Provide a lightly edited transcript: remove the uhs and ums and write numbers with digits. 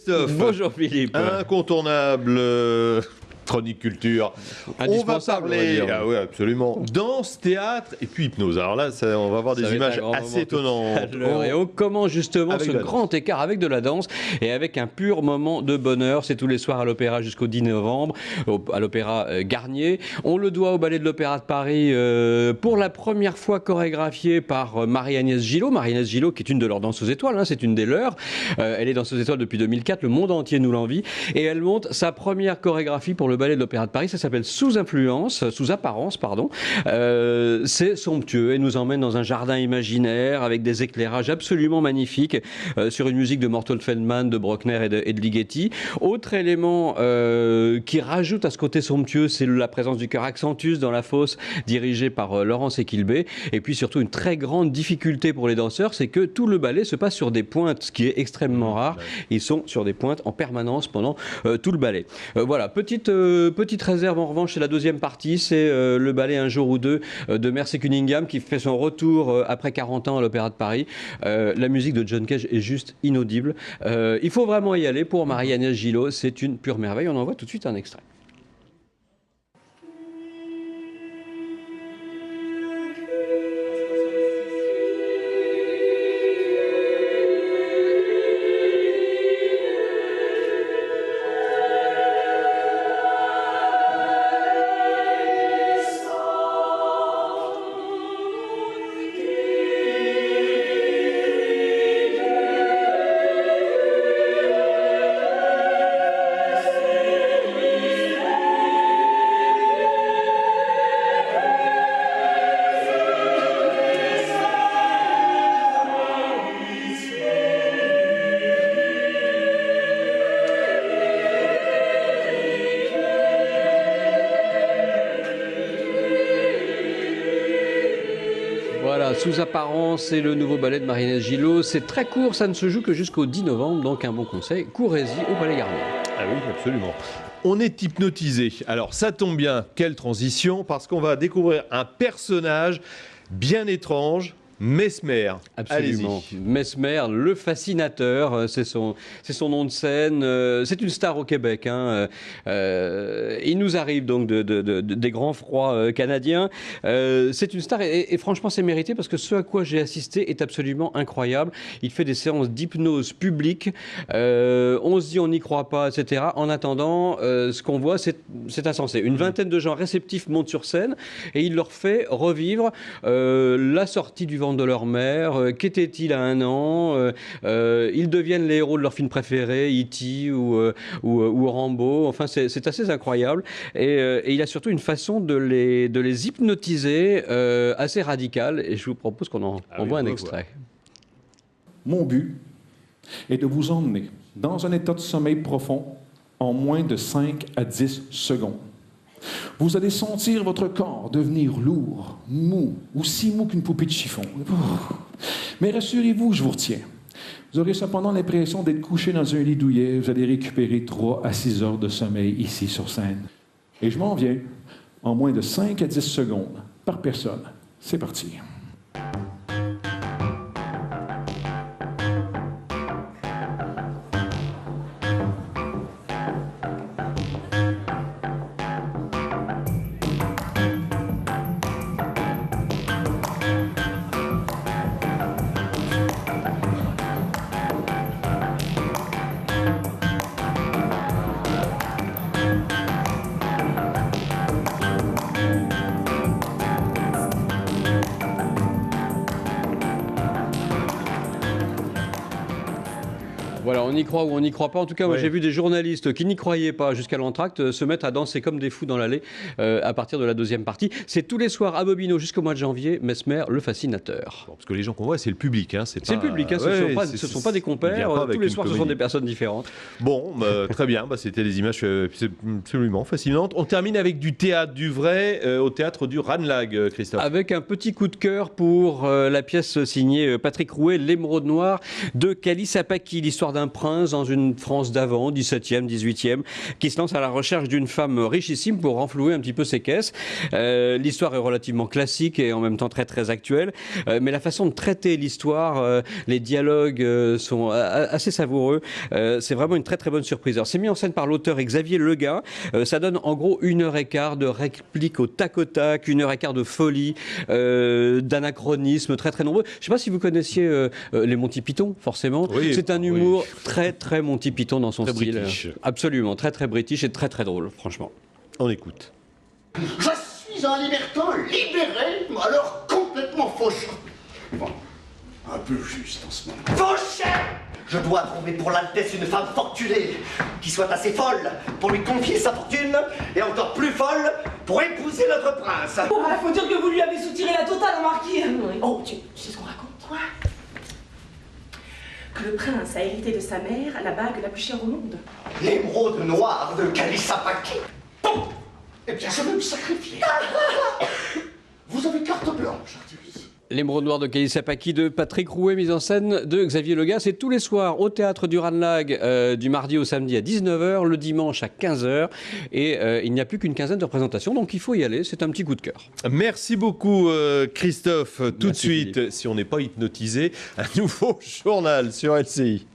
Christophe. Bonjour Philippe. Incontournable chronique culture. On va parler, oui, absolument, danse, théâtre et puis hypnose. Alors là, on va voir des images assez étonnantes. Et on commence justement ce grand écart avec de la danse et avec un pur moment de bonheur. C'est tous les soirs à l'Opéra jusqu'au 10 novembre, à l'Opéra Garnier. On le doit au Ballet de l'Opéra de Paris pour la première fois chorégraphié par Marie-Agnès Gillot. Marie-Agnès Gillot qui est une de leurs danseuses étoiles, hein, c'est une des leurs. Elle est danseuse étoile depuis 2004, le monde entier nous l'envie. Et elle monte sa première chorégraphie pour le Ballet de l'Opéra de Paris, ça s'appelle Sous apparence, pardon. C'est somptueux, elle nous emmène dans un jardin imaginaire avec des éclairages absolument magnifiques sur une musique de Mortold Feldman, de Bruckner et de Ligeti. Autre élément qui rajoute à ce côté somptueux, c'est la présence du chœur Accentus dans la fosse dirigée par Laurence Equilbé. Et puis surtout une très grande difficulté pour les danseurs, c'est que tout le ballet se passe sur des pointes, ce qui est extrêmement rare. Ils sont sur des pointes en permanence pendant tout le ballet. Voilà, petite réserve en revanche, c'est la deuxième partie, c'est le ballet Un jour ou deux de Mercy Cunningham qui fait son retour après 40 ans à l'Opéra de Paris. La musique de John Cage est juste inaudible. Il faut vraiment y aller pour Marie-Agnès Gillot, c'est une pure merveille. On en voit tout de suite un extrait. Voilà, Sous apparence, c'est le nouveau ballet de Marie-Agnès Gillot. C'est très court, ça ne se joue que jusqu'au 10 novembre, donc un bon conseil, courez-y au Palais Garnier. Ah oui, absolument. On est hypnotisé. Alors ça tombe bien, quelle transition, parce qu'on va découvrir un personnage bien étrange, Mesmer. Absolument. Mesmer, le fascinateur, c'est son nom de scène. C'est une star au Québec. Hein. Il nous arrive donc des grands froids canadiens. C'est une star et franchement c'est mérité parce que ce à quoi j'ai assisté est absolument incroyable. Il fait des séances d'hypnose publique. On se dit on n'y croit pas, etc. En attendant, ce qu'on voit c'est insensé. Une vingtaine de gens réceptifs montent sur scène et il leur fait revivre la sortie du ventre de leur mère, qu'était-il à 1 an, ils deviennent les héros de leur film préféré, E.T. ou Rambo, enfin c'est assez incroyable et il a surtout une façon de les hypnotiser assez radicale et je vous propose qu'on en voit un extrait. Mon but est de vous emmener dans un état de sommeil profond en moins de 5 à 10 secondes. Vous allez sentir votre corps devenir lourd, mou, aussi mou qu'une poupée de chiffon. Mais rassurez-vous, je vous retiens. Vous aurez cependant l'impression d'être couché dans un lit douillet. Vous allez récupérer 3 à 6 heures de sommeil ici sur scène. Et je m'en viens en moins de 5 à 10 secondes par personne. C'est parti. Voilà, on y croit ou on n'y croit pas. En tout cas, moi j'ai vu des journalistes qui n'y croyaient pas jusqu'à l'entracte se mettre à danser comme des fous dans l'allée à partir de la deuxième partie. C'est tous les soirs à Bobino jusqu'au mois de janvier, Mesmer, le fascinateur. Bon, parce que les gens qu'on voit, c'est le public. Hein, c'est le public, hein, ce ne sont pas des compères. Tous les soirs, ce sont des personnes différentes. Bon, très bien, c'était des images absolument fascinantes. On termine avec du théâtre, du vrai, au théâtre du Ranelagh, Christophe. Avec un petit coup de cœur pour la pièce signée Patrick Rouet, L'Émeraude Noire de Kali Sapaki, l'histoire l'histoire d'un prince dans une France d'avant, 17e, 18e, qui se lance à la recherche d'une femme richissime pour renflouer un petit peu ses caisses. L'histoire est relativement classique et en même temps très très actuelle, mais la façon de traiter l'histoire, les dialogues sont assez savoureux. C'est vraiment une très très bonne surprise. Alors, c'est mis en scène par l'auteur Xavier Legas. Ça donne en gros 1h15 de répliques au tac au tac, 1h15 de folie, d'anachronismes très très nombreux. Je ne sais pas si vous connaissiez les Monty Python, forcément. Oui, c'est un humour très très Monty Python dans son style. British. Absolument, très très british et très très drôle, franchement. On écoute. Je suis un libertin libéré, alors complètement fauché. Bon, un peu juste en ce moment. Fauché! Je dois trouver pour l'Altesse une femme fortunée, qui soit assez folle pour lui confier sa fortune, et encore plus folle pour épouser notre prince. Oh, faut dire que vous lui avez soutiré la totale, hein, marquis. Oui. Oh, tu sais ce qu'on raconte? Quoi? Que le prince a hérité de sa mère la bague la plus chère au monde. L'émeraude noire de Kalisapaki. Bon, eh bien, je vais me sacrifier. Vous avez carte blanche, Artemis. L'émeraude noire de Kalisapaki de Patrick Rouet, mise en scène de Xavier Legas. C'est tous les soirs au théâtre du Ranelagh, du mardi au samedi à 19h, le dimanche à 15h. Et il n'y a plus qu'une quinzaine de représentations, donc il faut y aller. C'est un petit coup de cœur. Merci beaucoup, Christophe. Tout de suite, si on n'est pas hypnotisé, un nouveau journal sur LCI.